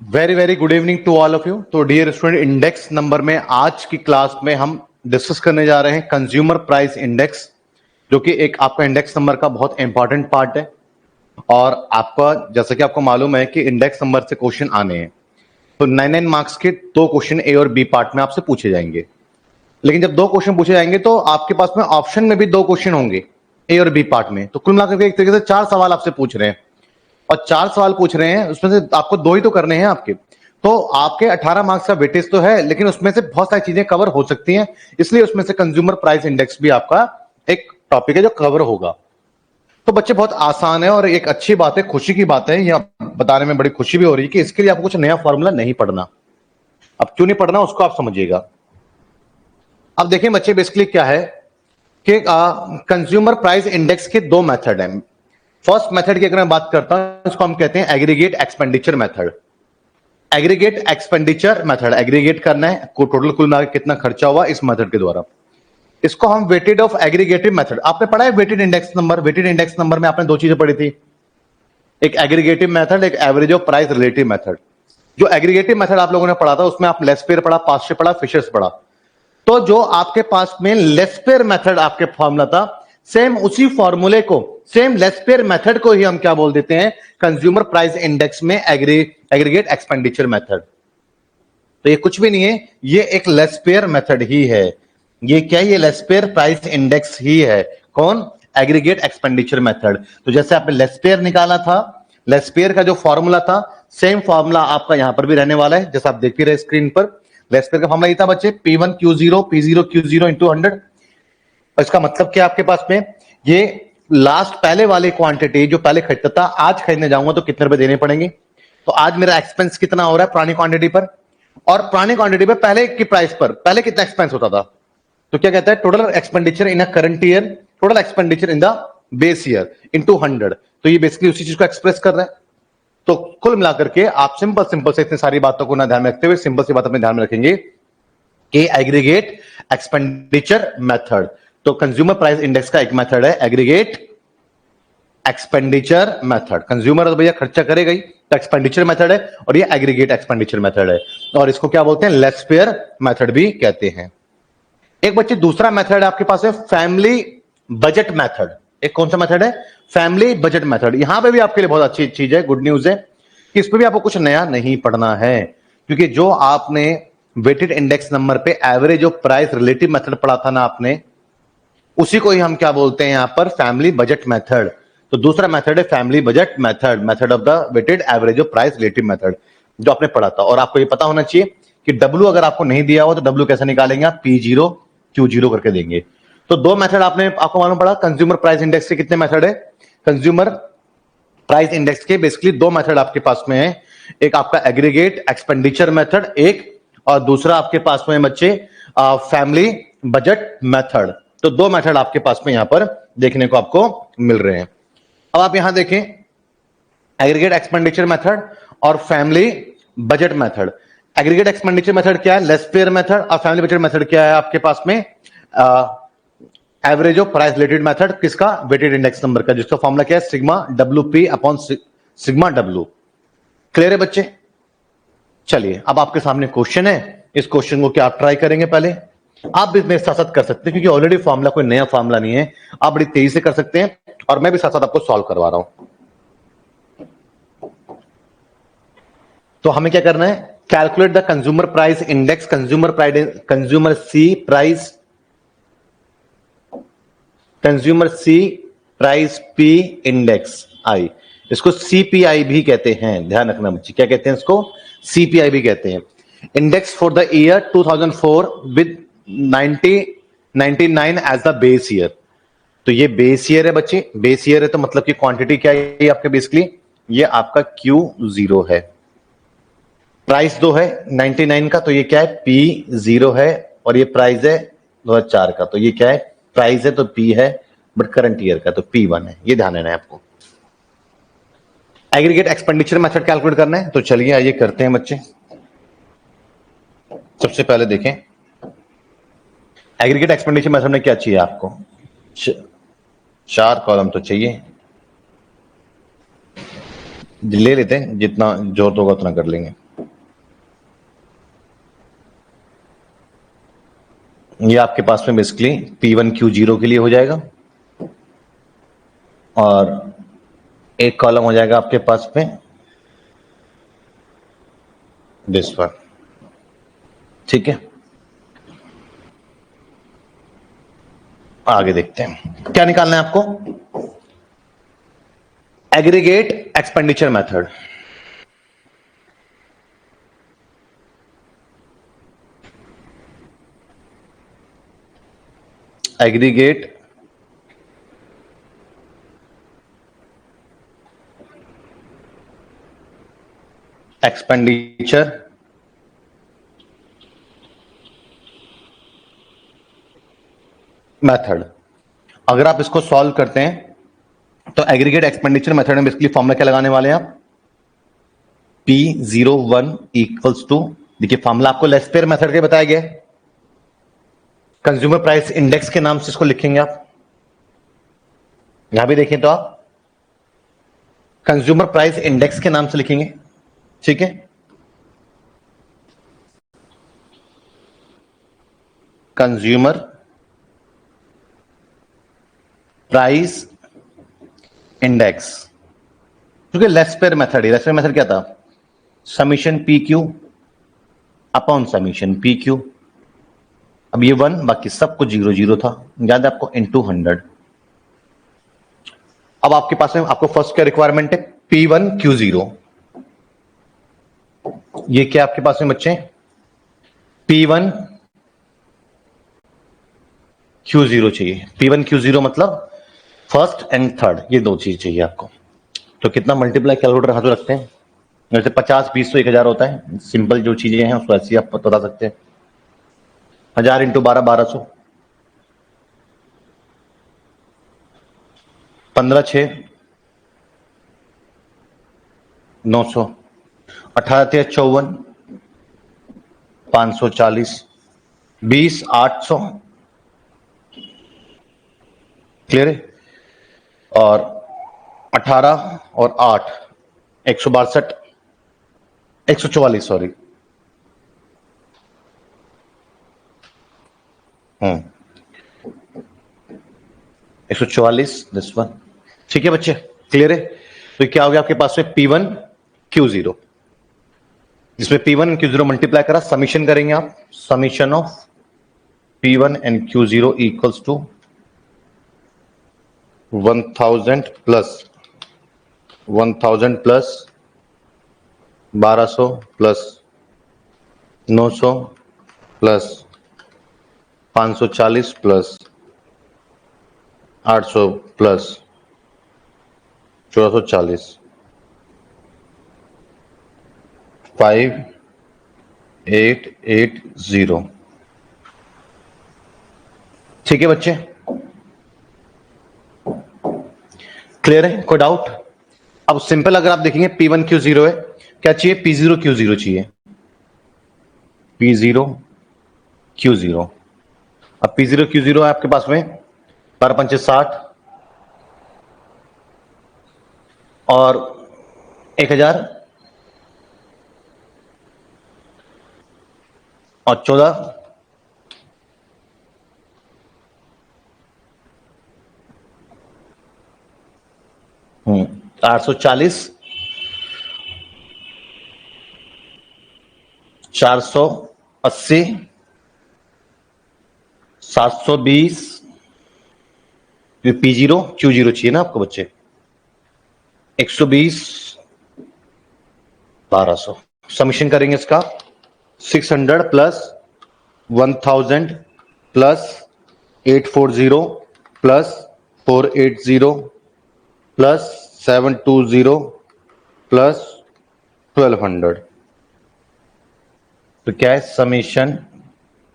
Very very good evening to all of you. तो dear student, index number में आज की क्लास में हम डिस्कस करने जा रहे हैं कंज्यूमर प्राइस इंडेक्स, जो कि एक आपका इंडेक्स नंबर का बहुत इंपॉर्टेंट पार्ट है। और आपका जैसा कि आपको मालूम है कि इंडेक्स नंबर से क्वेश्चन आने हैं, तो 9 मार्क्स के दो क्वेश्चन ए और बी पार्ट में आपसे पूछे जाएंगे। लेकिन जब दो क्वेश्चन पूछे जाएंगे तो आपके पास में ऑप्शन में भी दो क्वेश्चन होंगे ए और बी पार्ट में, तो कुल मिलाकर के एक तरीके से 4 सवाल आपसे पूछ रहे हैं। और 4 सवाल पूछ रहे हैं, उसमें से आपको दो ही तो करने हैं आपके, तो आपके 18 मार्क्स का वेटेज तो है, लेकिन उसमें से बहुत सारी चीजें कवर हो सकती हैं, इसलिए उसमें से कंज्यूमर प्राइस इंडेक्स भी आपका एक टॉपिक है जो कवर होगा। तो बच्चे बहुत आसान है और एक अच्छी बात है, खुशी की बात है, यह बताने में बड़ी खुशी भी हो रही है कि इसके लिए आपको कुछ नया फॉर्मूला नहीं पढ़ना। अब क्यों नहीं पढ़ना उसको आप समझिएगा। अब देखिए बच्चे, बेसिकली क्या है कि कंज्यूमर प्राइस इंडेक्स के दो मेथड हैं। फर्स्ट मेथड की अगर मैं बात करता हूं, इसको हम कहते हैं aggregate expenditure method. Aggregate expenditure method, aggregate करना है को टोटल कुल मिलाकर कितना खर्चा हुआ इस मेथड के द्वारा। इसको हम वेटेड ऑफ एग्रीगेटिव मेथड, आपने पढ़ा है weighted index number. Weighted index number में आपने दो चीजें पढ़ी थी, एक एग्रीगेटिव मेथड, एक average of price relative method. जो एग्रीगेटिव मेथड आप लोगों ने पढ़ा था उसमें आप लेस्पेयर पढ़ा, पास्चे पढ़ा, फिशर्स पढ़ा। तो जो आपके पास में लेस्पेयर मेथड आपके फॉर्मूला था, सेम उसी फॉर्मूले को, सेम लेस्पेयर मेथड को ही हम क्या बोल देते हैं, कंज्यूमर प्राइस इंडेक्स में एग्रीगेट एक्सपेंडिचर मेथड। तो ये कुछ भी नहीं है, ये एक लेस्पेयर मेथड ही है। ये क्या है, ये लेस्पेयर प्राइस इंडेक्स ही है। कौन? Aggregate expenditure method. तो जैसे आपने लेस्पेयर निकाला था, लेस्पेयर का जो फॉर्मूला था, सेम फॉर्मूला आपका यहां पर भी रहने वाला है, जैसा आप देख ही रहे स्क्रीन पर। लेस्पेयर का फॉर्मूला ये था बच्चे, P1Q0 P0Q0 इंटू 100। इसका मतलब क्या आपके पास में, ये लास्ट पहले वाली क्वांटिटी जो पहले खरीदता था, आज खरीदने जाऊंगा तो कितने रुपए देने पड़ेंगे। तो आज मेरा एक्सपेंस कितना हो रहा है पुरानी क्वांटिटी पर, और पुरानी क्वांटिटी पर पहले की प्राइस पर पहले कितना एक्सपेंस होता था। तो क्या कहता है, total expenditure in a current year, total expenditure in the base year into 100। तो ये बेसिकली उसी चीज को एक्सप्रेस कर रहा है। तो कुल मिलाकर के आप सिंपल सिंपल से इतनी सारी बातों को ना ध्यान में रखते हुए सिंपल सी बात अपने ध्यान में रखेंगे कि एग्रीगेट एक्सपेंडिचर मेथड। तो कंज्यूमर प्राइस इंडेक्स का एक मेथड है एग्रीगेट एक्सपेंडिचर मेथड। कंज्यूमर तो भैया खर्चा करेगा ही, तो एक्सपेंडिचर मेथड है, और ये एग्रीगेट एक्सपेंडिचर मेथड है, और इसको क्या बोलते हैं, लेस्पेयर मेथड भी कहते हैं। एक बच्चे दूसरा मेथड आपके पास है फैमिली बजट मेथड। एक कौन सा मेथड है, फैमिली बजट मेथड। यहां पे भी आपके लिए बहुत अच्छी चीज है, गुड न्यूज है कि इस पे भी आपको कुछ नया नहीं पढ़ना है, क्योंकि जो आपने वेटेड इंडेक्स नंबर पे average of price relative method पढ़ा था ना आपने, उसी को ही हम क्या बोलते हैं यहां पर, फैमिली बजट मेथड। तो दूसरा मेथड है family budget method, method of the weighted average of price relative method, जो आपने पढ़ा था। और आपको ये पता होना चाहिए कि डब्ल्यू अगर आपको नहीं दिया हो तो डब्ल्यू कैसे निकालेंगे आप, P0 Q0 करके देंगे। तो दो मेथड आपको मालूम पड़ा। कंज्यूमर प्राइस इंडेक्स के कितने मेथड है, कंज्यूमर प्राइस इंडेक्स के बेसिकली दो मेथड आपके पास में है, एक आपका एग्रीगेट एक्सपेंडिचर मेथड एक, और दूसरा आपके पास में बच्चे फैमिली बजट मेथड। तो दो मेथड आपके पास में यहां पर देखने को आपको मिल रहे हैं। अब आप यहां देखें, एग्रीगेट एक्सपेंडिचर मेथड और family budget method. Aggregate expenditure method क्या है, लेस्पेयर मेथड, और फैमिली बजट मेथड क्या है आपके पास में, average of price related method. किसका, वेटेड इंडेक्स नंबर का, जिसका फॉर्मूला क्या है, sigma WP upon sigma W। Clear है बच्चे? चलिए अब आपके सामने क्वेश्चन है, इस क्वेश्चन को क्या आप ट्राई करेंगे, पहले आप भी मेरे साथ साथ कर सकते हैं, क्योंकि ऑलरेडी फॉर्मूला कोई नया फॉर्मूला नहीं है, आप बड़ी तेजी से कर सकते हैं, और मैं भी साथ साथ आपको सॉल्व करवा रहा हूं। तो हमें क्या करना है, calculate the consumer price index, consumer C price P index I, इसको CPI भी कहते हैं, ध्यान रखना बच्चे, क्या कहते हैं इसको, CPI भी कहते हैं। Index for the year 2004 with 1999 as the base year. तो ये बेस ईयर है बच्चे, बेस ईयर है तो मतलब कि क्वांटिटी क्या है आपके, बेसिकली ये आपका Q0 है, प्राइस 2 है 99 का, तो ये क्या है, P0 है, और ये प्राइस है 2004 का, तो ये क्या है, प्राइस है तो P है, बट करंट ईयर का तो P1 है। ये ध्यान देना है आपको। एग्रीगेट एक्सपेंडिचर मेथड कैलकुलेट करना है, तो चलिए आइए करते हैं बच्चे। सबसे पहले देखें एग्रीगेट एक्सपेंडिचर मेथड में क्या चाहिए आपको, 4 कॉलम तो चाहिए, ले लेते हैं, जितना जरूरत होगा उतना कर लेंगे। ये आपके पास में बेसिकली P1Q0 के लिए हो जाएगा और एक कॉलम हो जाएगा आपके पास में दिस वन। ठीक है, आगे देखते हैं क्या निकालना है आपको। Aggregate expenditure method. Aggregate expenditure method. अगर आप इसको सॉल्व करते हैं तो एग्रीगेट एक्सपेंडिचर मेथड में बेसिकली फॉर्मूला क्या लगाने वाले हैं आप, P01 इक्वल्स टू, देखिए फॉर्मूला आपको लेस्पेयर मेथड के बताया गया है, कंज्यूमर प्राइस इंडेक्स के नाम से इसको लिखेंगे आप। यहां भी देखें तो आप कंज्यूमर प्राइस इंडेक्स के नाम से लिखेंगे। ठीक है, कंज्यूमर प्राइस इंडेक्स, क्योंकि लेस्पेयर मेथड है। लेस्पेयर मेथड क्या था, summation P Q upon summation P Q. अब ये 1 बाकी सब कुछ 0 0 था, याद है आपको, इनटू 100। अब आपके पास में आपको फर्स्ट क्या रिक्वायरमेंट है, P1Q0। ये क्या आपके पास में बच्चे, P1Q0 चाहिए। P1Q0 मतलब फर्स्ट एंड थर्ड, ये दो चीज चाहिए आपको। तो कितना मल्टीप्लाई कैलकुलेटर हाथ में रखते हैं, जैसे 50 20 तो 1000 होता है, सिंपल जो चीजें हैं उसको ऐसे ही आप बता सकते हैं। 1000 इंटू 12 1200, 15 6 900, 18 3 54 540, 20 800, क्लियर है। और 18 और 8 162 144, सॉरी। 144 this one. ठीक है बच्चे, क्लियर है। तो क्या हो गया आपके पास में P1Q0, जिसमें P1 Q0 मल्टीप्लाई करा, समीशन करेंगे आप, summation of P1 and Q0 equals to 1000 plus 1200 plus 900 plus 540 plus 800 plus 1440, 5880। ठीक है बच्चे, क्लियर है, कोई डाउट। अब सिंपल अगर आप देखेंगे P1Q0 है, क्या चाहिए, P0Q0 चाहिए, P0Q0। अब P0Q0 है आपके पास में 12 पंचे 60 और 1000 और 14 840 480 720। P0Q0 चाहिए ना आपको बच्चे, 120 1200। समीशन करेंगे इसका, 600 plus 1000 plus 840 plus 480 plus 720 plus 1200। तो क्या है, समीशन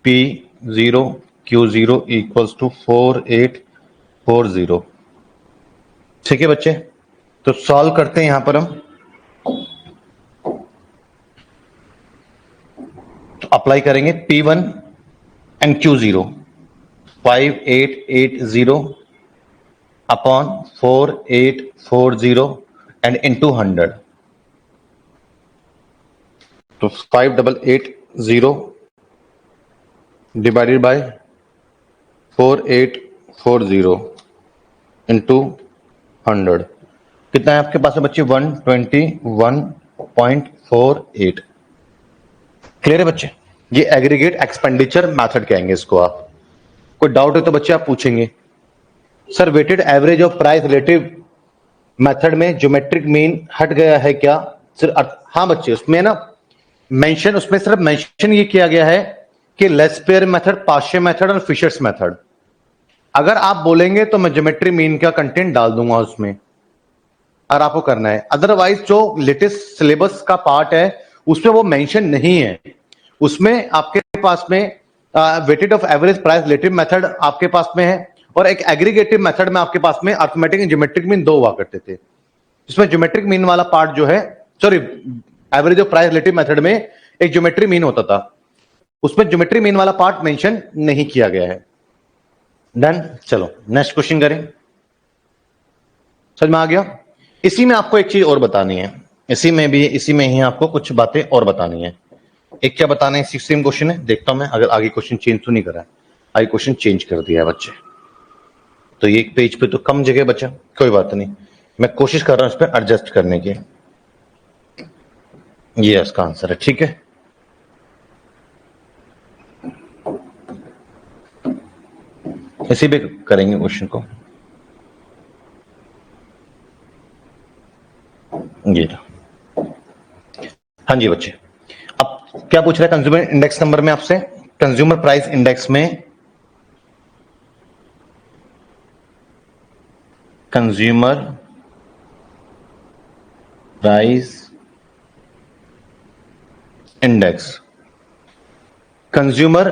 P0Q0 इक्वल्स टू 4840। ठीक है बच्चे, तो सॉल्व करते हैं यहां पर हम। तो अप्लाई करेंगे P1 and Q0, 5880 upon 4840 and into 100। तो 5880 डिवाइडेड बाय 4840 इंटू 100 कितना है आपके पास है बच्चे? 121.48। क्लियर है बच्चे? ये एग्रीगेट एक्सपेंडिचर मेथड कहेंगे इसको आप। कोई डाउट है तो बच्चे आप पूछेंगे। Sir weighted average of price relative method में ज्योमेट्रिक मीन हट गया है क्या? सर हाँ बच्चे, उसमें ना मेंशन, उसमें सिर्फ मेंशन ये किया गया है कि लेस्पेयर मेथड, पास्चे मेथड और फिशर्स मेथड। अगर आप बोलेंगे तो मैं ज्योमेट्री मीन का कंटेंट डाल दूंगा उसमें, और आपको करना है। अदरवाइज जो लेटेस्ट सिलेबस का पार्ट है उसमें वो मेंशन नहीं है। उसमें आपके पास में weighted of average price relative method आपके पास में है, और एक एग्रीगेटिव मेथड में आपके पास में अर्थमेटिक एंड ज्योमेट्रिक मीन दो हुआ करते थे। इसमें ज्योमेट्रिक मीन वाला पार्ट जो है, sorry, average of price relative method में एक ज्योमेट्री मीन होता था, उसमें ज्योमेट्री मीन वाला पार्ट मेंशन नहीं किया गया है। डन। चलो नेक्स्ट क्वेश्चन करें। समझ में आ गया? इसी में आपको एक चीज और बतानी है, इसी में ही आपको कुछ बातें और बतानी है। एक क्या बताना है? 16 क्वेश्चन है, देखता हूं मैं अगर आगे क्वेश्चन चेंज तो नहीं करा है। आगे क्वेश्चन चेंज कर दिया है बच्चे, तो ये एक पेज पे तो कम जगह बचा, कोई बात नहीं, मैं कोशिश कर रहा हूं इस पर एडजस्ट करने की। ये इसका आंसर है, ठीक है। इसी पे करेंगे क्वेश्चन को। ये हाँ जी बच्चे, अब क्या पूछ रहा है कंज्यूमर इंडेक्स नंबर में आपसे? कंज्यूमर प्राइस इंडेक्स में consumer price index, consumer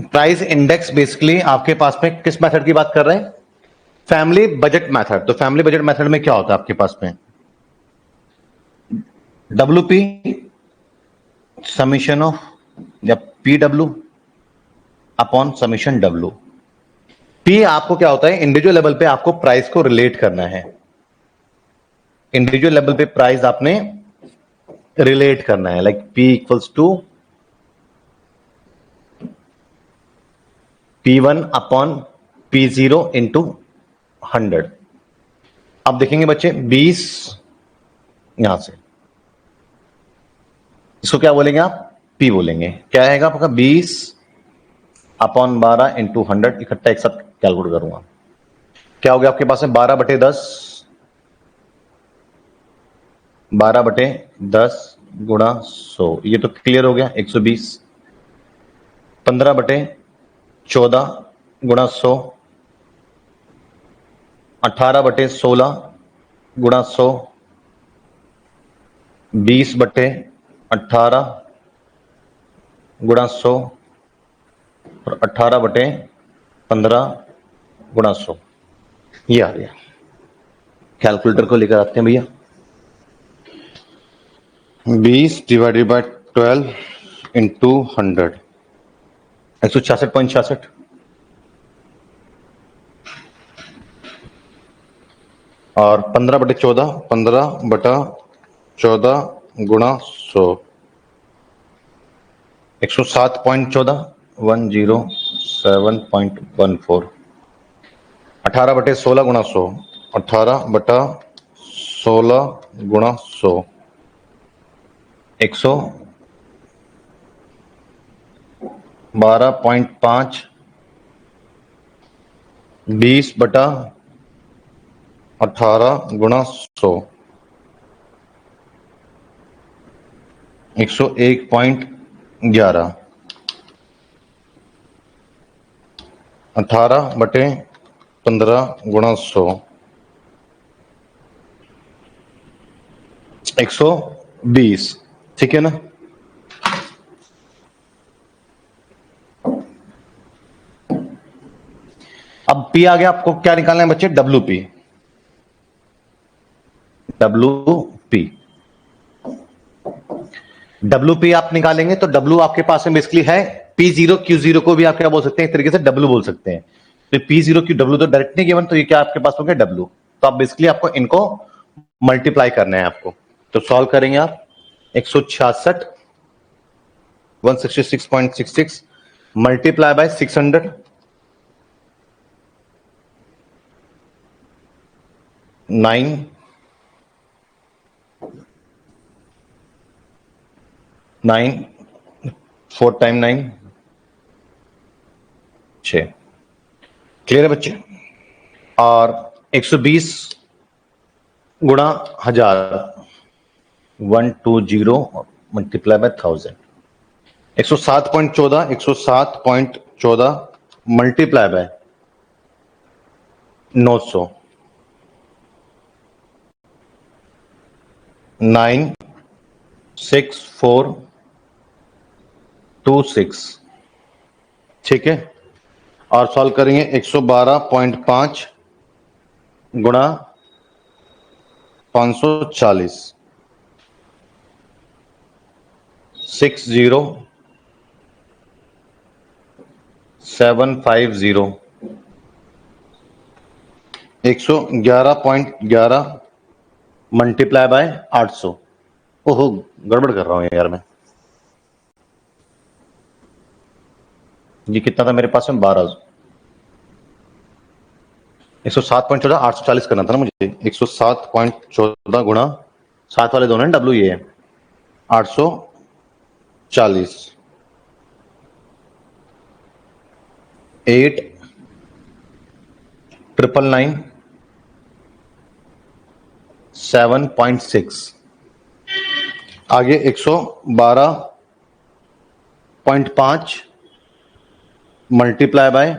price index basically आपके पास में किस मेथड की बात कर रहे हैं? Family budget method. तो फैमिली बजट मेथड में क्या होता है आपके पास में? WP समीशन ऑफ, या PW upon summation W। P आपको क्या होता है? इंडिविजुअल लेवल पे आपको प्राइस को रिलेट करना है, इंडिविजुअल लेवल पे प्राइस आपने रिलेट करना है, like P equals to P1 upon P0 into 100। अब देखेंगे बच्चे 20, यहां से इसको क्या बोलेंगे आप? P बोलेंगे। क्या आएगा आपका? 20 अपॉन 12 इंटू 100, इकट्ठा एक साथ कैलकुलेट करूंगा। क्या हो गया आपके पास में? 12/10, 12/10 गुणा 100, ये तो क्लियर हो गया 120। 15/14 गुणा 100, 18/16 गुणा 100, 20/18 गुणा 100 और 18/15 गुणा 100। ये आ गया। कैलकुलेटर को लेकर आते हैं भैया। 20 डिवाइडेड बाय 12 इंटू 100, 166.66। और 15/14, 15/14 गुणा 100, 107.14, 107.14। 18/16 गुणा 100, 18/16 गुणा 100, 112.5, 20/18 गुणा 100, 101.11। 18/15 गुणा 100, 120। ठीक है ना? अब P आ गया, आपको क्या निकालना है बच्चे? WP। WP आप निकालेंगे तो W आपके पास में बेसिकली है P0 Q0 को भी आप क्या बोल सकते हैं? एक तरीके से W बोल सकते हैं। तो P0 Q W तो डायरेक्ट नहीं गिवन, तो ये क्या आपके पास हो गया? W। तो आप बेसिकली आपको इनको मल्टीप्लाई करना है आपको। तो सॉल्व करेंगे आप। 166 166.66 मल्टीप्लाई बाय 600, 9 4 टाइम 9 6। क्लियर है बच्चे? और 120 गुणा 1000 120 मल्टीप्लाई बाय 1000 107.14 मल्टीप्लाई बाय 900 96426। ठीक है, और सॉल्व करेंगे 112.5 गुणा 540 60750 111.11 मल्टीप्लाई बाय 800। ओहो, गड़बड़ कर रहा हूं यार मैं। ये कितना था मेरे पास में? 12। 107.14 840 करना था ना मुझे। 107.14 गुणा 7 वाले दोनों डब्ल्यू ये है 840 8 999 7.6। आगे 112.5 मल्टीप्लाई बाय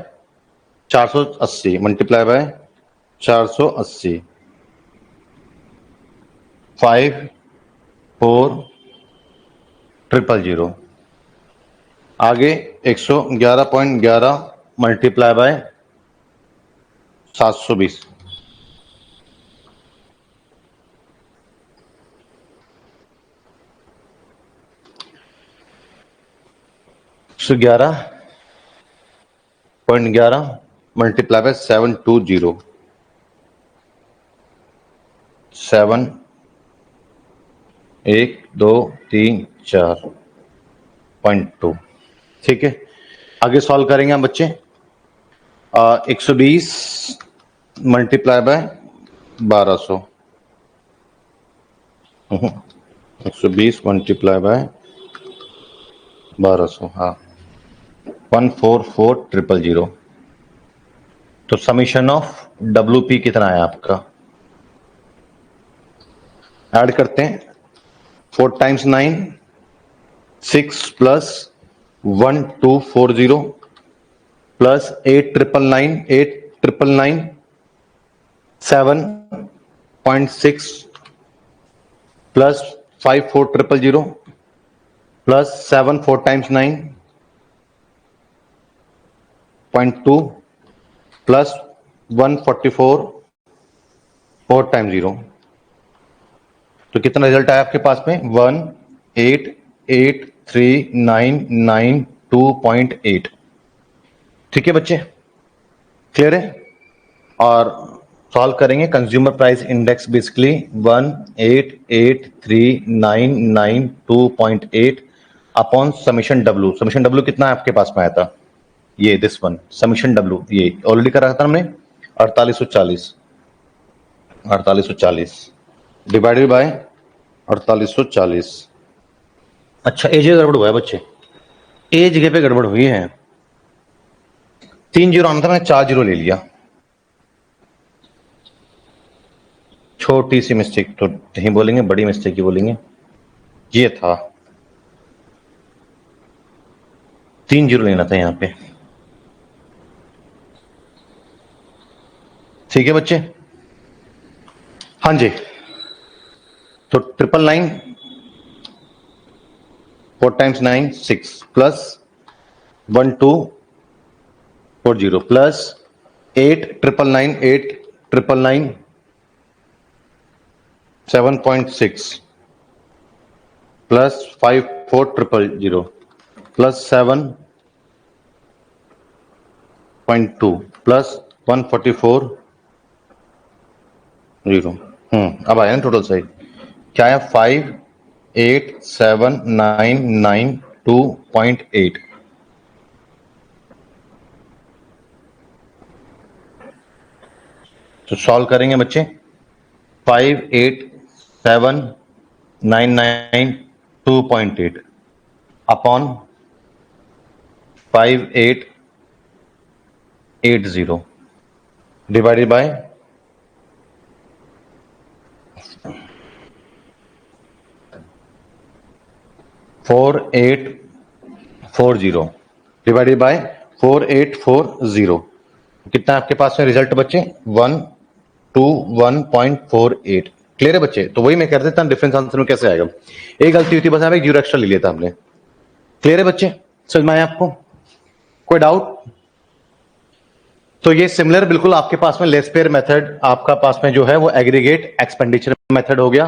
480 मल्टीप्लाई बाय 480 54000। आगे 111.11 मल्टीप्लाई बाय 720 111.11 मल्टीप्लाई बाय 720 7 1 2 3 4.2। ठीक है, आगे सॉल्व करेंगे हम बच्चे। 120 मल्टीप्लाई बाय 1200 120 मल्टीप्लाई बाय 1200 हाँ 144,000। तो समीशन ऑफ WP कितना है आपका? ऐड करते हैं 4 times 9 6 plus 1240 plus 8,999 7.6 plus 54,000 plus 7 4 times 9.2 plus 144 4 times 0। तो कितना रिजल्ट आया आपके पास में? 1883992.8। ठीक है बच्चे, क्लियर है? और सॉल्व करेंगे consumer price index basically 1883992.8 upon summation W. Summation W कितना आपके पास में आया था? ये दिस वन समीशन डब्ल्यू, ये ऑलरेडी करा था हमने 4840 डिवाइडेड बाय 4840। अच्छा, ए जगह गड़बड़ हुआ है बच्चे, ए जगह पे गड़बड़ हुई है। 3 जीरो आना था, मैंने 4 जीरो ले लिया। छोटी सी मिस्टेक तो नहीं बोलेंगे, बड़ी मिस्टेक ही बोलेंगे। ये था 3 जीरो लेना था यहां पे। ठीक है बच्चे? हाँ जी, तो 999 4 times 9 6 plus 1240 plus 8,999 7.6 plus 54,000 plus 7.2 plus 144,000। अब आया ना टोटल सही। क्या है? 58792.8। तो सॉल्व करेंगे बच्चे। 587992.8 upon 5880 divided by 4840 divided by 4840 कितना आपके पास में रिजल्ट बच्चे 121.48। क्लियर है बच्चे? तो वही मैं कर देता हूं डिफरेंस आंसर में कैसे आएगा। एक गलती हुई थी बस, यहाँ पे जीरो एक्स्ट्रा ले लिया था हमने। क्लियर है बच्चे? समझ में आया आपको? कोई डाउट? तो ये सिमिलर बिल्कुल आपके पास में लेस पेयर मेथड आपका पास में जो है वो एग्रीगेट एक्सपेंडिचर मेथड हो गया।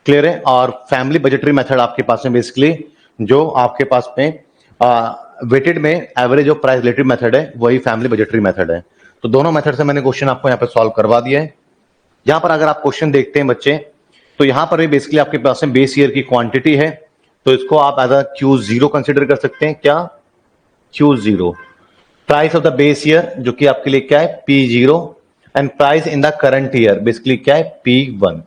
क्लियर है? और फैमिली बजटरी मेथड आपके पास में बेसिकली जो आपके पास में वेटेड में average of price relative method है, वही फैमिली बजटरी मेथड है। तो दोनों मेथड से मैंने क्वेश्चन आपको यहाँ पे सॉल्व करवा दिया है। यहां पर अगर आप क्वेश्चन देखते हैं बच्चे, तो यहां पर भी बेसिकली आपके पास में बेस ईयर की क्वांटिटी है, तो इसको आप एज अ Q0 कंसिडर कर सकते हैं। क्या? Q0। Price of the base year जो कि आपके लिए क्या है P0 and price in the current year basically क्या है P1।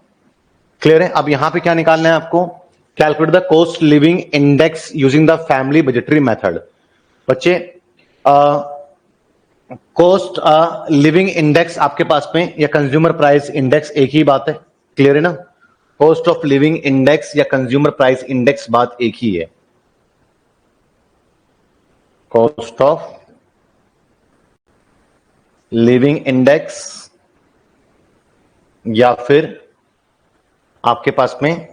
क्लियर है? अब यहां पे क्या निकालना है आपको? Calculate the cost living index using the family budgetary method. बच्चे कॉस्ट लिविंग इंडेक्स आपके पास में या कंज्यूमर प्राइस इंडेक्स एक ही बात है। क्लियर है ना? कॉस्ट ऑफ लिविंग इंडेक्स या कंज्यूमर प्राइस इंडेक्स बात एक ही है। कॉस्ट ऑफ लिविंग इंडेक्स या फिर आपके पास में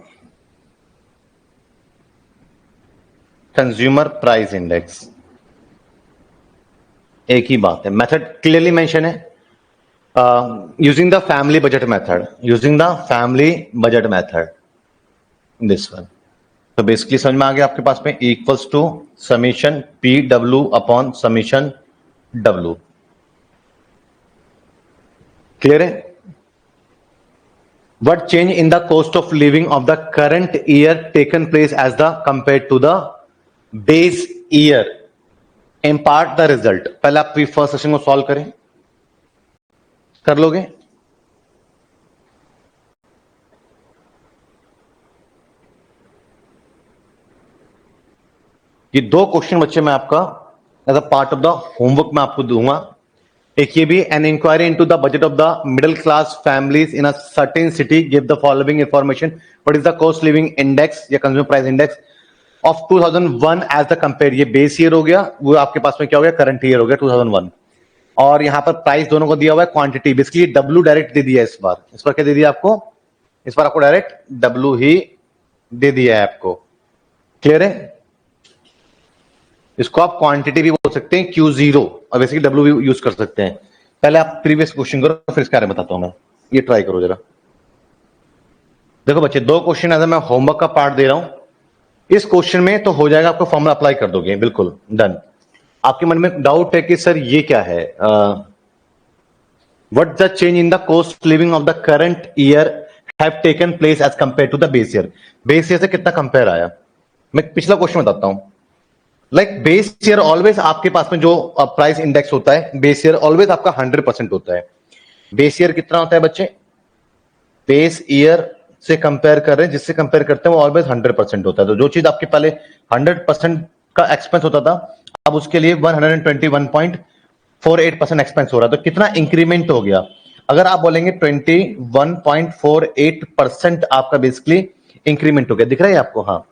कंज्यूमर प्राइस इंडेक्स, एक ही बात है। मेथड क्लियरली मेंशन है, using the family budget method, using the family budget method, this one. तो बेसिकली समझ में आ गया आपके पास में equals to summation P W upon summation W. Clear है? What change in the cost of living of the current year taken place as the compared to the base year impart the result। पहले आप first session को solve करें, कर लोगे? ये दो question बच्चे मैं आपका as a part of the homework में आपको दूंगा। एक ये भी, an inquiry into the budget of the middle class families in a certain city give the following information. What is the cost living index या consumer price index of 2001 as the compare. ये base year हो गया, वो आपके पास में क्या हो गया करंट ईयर हो गया 2001। और यहां पर प्राइस दोनों को दिया हुआ है, क्वांटिटी बेसिकली डब्ल्यू डायरेक्ट दे दिया है इस बार। इस बार क्या दे दिया आपको? इस बार आपको डायरेक्ट डब्ल्यू ही दे दिया है आपको। क्लियर है? इसको आप क्वांटिटी भी बोल सकते हैं Q0 और बेसिकली डब्ल्यू भी यूज कर सकते हैं। पहले आप प्रीवियस क्वेश्चन करो फिर इसके बारे में बताता हूं मैं। ये ट्राई करो जरा। देखो बच्चे, दो क्वेश्चन ऐसा मैं होमवर्क का पार्ट दे रहा हूं। इस क्वेश्चन में तो हो जाएगा, आपको फॉर्मूला अप्लाई कर दोगे, बिल्कुल डन। आपके मन में डाउट है कि सर ये क्या है, what the change in the cost living of the current year have taken place as compare to the base year. Base year से कितना कंपेयर आया? मैं पिछला क्वेश्चन बताता हूं। लाइक बेस ईयर ऑलवेज आपके पास में जो प्राइस इंडेक्स होता है, बेस ईयर ऑलवेज आपका 100% होता है। बेस ईयर कितना होता है बच्चे? बेस ईयर से कंपेयर कर रहे हैं, जिससे कंपेयर करते हैं वो ऑलवेज 100% होता है। तो जो चीज आपके पहले 100% का एक्सपेंस होता था, अब उसके लिए 121.48% एक्सपेंस हो रहा है। तो कितना इंक्रीमेंट हो गया? अगर आप बोलेंगे 21.48% आपका बेसिकली इंक्रीमेंट हो गया। दिख रहा है आपको? हाँ।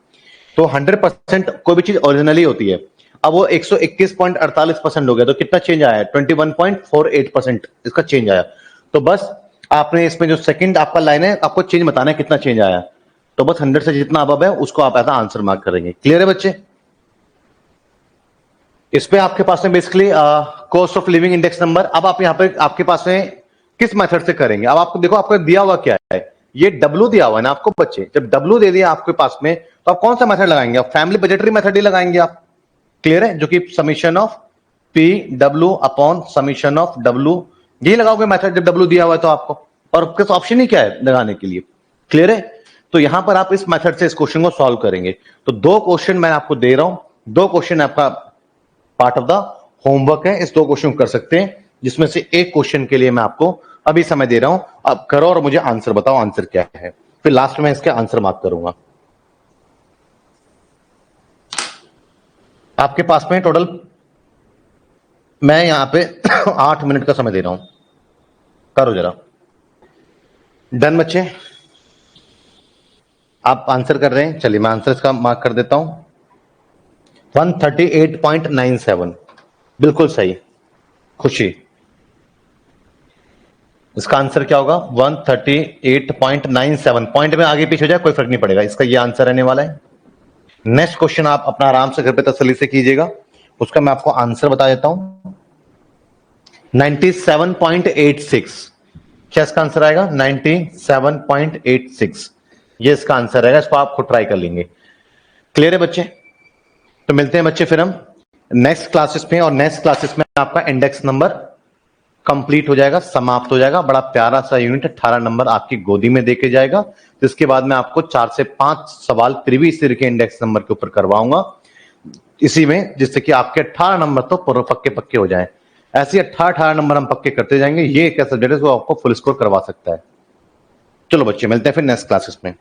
तो 100% कोई भी चीज ओरिजिनली होती है, अब वो 121.48% हो गया। तो कितना चेंज आया? 21.48% इसका चेंज आया। तो बस आपने इसमें जो सेकंड आपका लाइन है, आपको चेंज बताना है कितना चेंज आया। तो बस 100 से जितना अब है उसको आप ऐसा आंसर मार्क करेंगे। क्लियर है बच्चे? इसमें आपके पास में basically cost of living index number. अब आप यहाँ पे आपके पास में किस मेथड से करेंगे? अब आपको देखो, आपको दिया हुआ क्या है, ये डब्ल्यू दिया हुआ है ना आपको बच्चे। जब डब्ल्यू दे दिया आपके पास में, तो आप कौन सा मेथड लगाएंगे? आप फैमिली बजटरी मेथड ही लगाएंगे आप। क्लियर है? जो कि summation of P W upon summation of W, यही लगाओगे मेथड जब डब्ल्यू दिया हुआ है तो आपको। और आपके ऑप्शन ही क्या है लगाने के लिए? क्लियर है? तो यहां पर आप इस मेथड से इस क्वेश्चन को सॉल्व करेंगे। तो दो क्वेश्चन मैं आपको दे रहा हूं, दो क्वेश्चन आपका पार्ट ऑफ द होमवर्क है। इस दो क्वेश्चन कर सकते हैं, जिसमें से एक क्वेश्चन के लिए मैं आपको अभी समय दे रहा हूं, अब करो और मुझे आंसर बताओ, आंसर क्या है, फिर लास्ट में इसके आंसर मार्क करूंगा। आपके पास में टोटल मैं यहां पे 8 मिनट का समय दे रहा हूं, करो जरा। डन बच्चे, आप आंसर कर रहे हैं, चलिए मैं आंसर इसका मार्क कर देता हूं। 138.97, बिल्कुल सही। खुशी, इसका आंसर क्या होगा? 138.97। पॉइंट में आगे पीछे हो जाए कोई फर्क नहीं पड़ेगा, इसका ये आंसर रहने वाला है। नेक्स्ट क्वेश्चन आप अपना आराम से घर पे तसल्ली से कीजिएगा, उसका मैं आपको आंसर बता देता हूं। 97.86, क्या इसका आंसर आएगा? 97.86, ये इसका आंसर रहेगा, इसको आप खुद ट्राई कर लेंगे। क्लियर है बच्चे? तो मिलते हैं बच्चे फिर हम नेक्स्ट क्लासेस में, और नेक्स्ट क्लासेस में आपका इंडेक्स नंबर कंप्लीट हो जाएगा, समाप्त हो जाएगा। बड़ा प्यारा सा यूनिट 18 नंबर आपकी गोदी में देके जाएगा, जिसके बाद मैं आपको 4 से 5 सवाल प्रीवियस ईयर के इंडेक्स नंबर के ऊपर करवाऊंगा इसी में, जिससे कि आपके 18 नंबर तो पूरे पक्के पक्के हो जाएं। ऐसे 18 नंबर हम पक्के करते जाएंगे, ये एक ऐसा सब्जेक्ट है जो आपको फुल स्कोर करवा सकता है। चलो बच्चे, मिलते हैं फिर नेक्स्ट क्लासेस में।